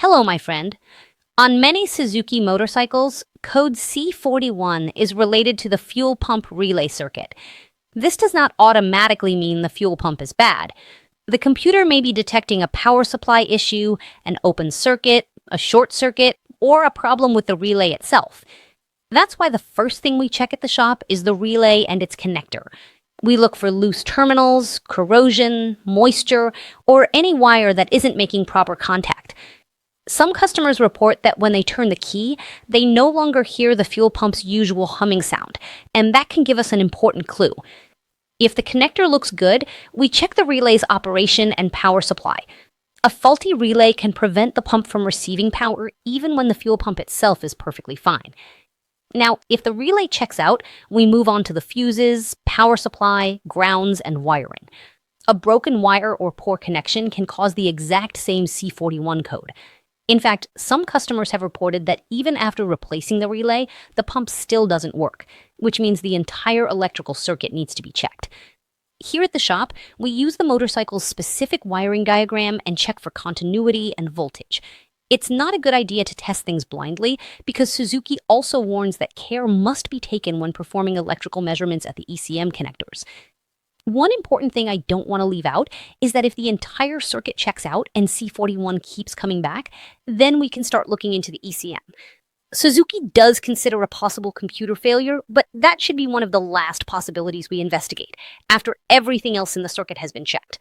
Hello, my friend. On many Suzuki motorcycles, code C41 is related to the fuel pump relay circuit. This does not automatically mean the fuel pump is bad. The computer may be detecting a power supply issue, an open circuit, a short circuit, or a problem with the relay itself. That's why the first thing we check at the shop is the relay and its connector. We look for loose terminals, corrosion, moisture, or any wire that isn't making proper contact. Some customers report that when they turn the key, they no longer hear the fuel pump's usual humming sound, and that can give us an important clue. If the connector looks good, we check the relay's operation and power supply. A faulty relay can prevent the pump from receiving power even when the fuel pump itself is perfectly fine. Now, if the relay checks out, we move on to the fuses, power supply, grounds, and wiring. A broken wire or poor connection can cause the exact same C41 code. In fact, some customers have reported that even after replacing the relay, the pump still doesn't work, which means the entire electrical circuit needs to be checked. Here at the shop, we use the motorcycle's specific wiring diagram and check for continuity and voltage. It's not a good idea to test things blindly because Suzuki also warns that care must be taken when performing electrical measurements at the ECM connectors. One important thing I don't want to leave out is that if the entire circuit checks out and C41 keeps coming back, then we can start looking into the ECM. Suzuki does consider a possible computer failure, but that should be one of the last possibilities we investigate after everything else in the circuit has been checked.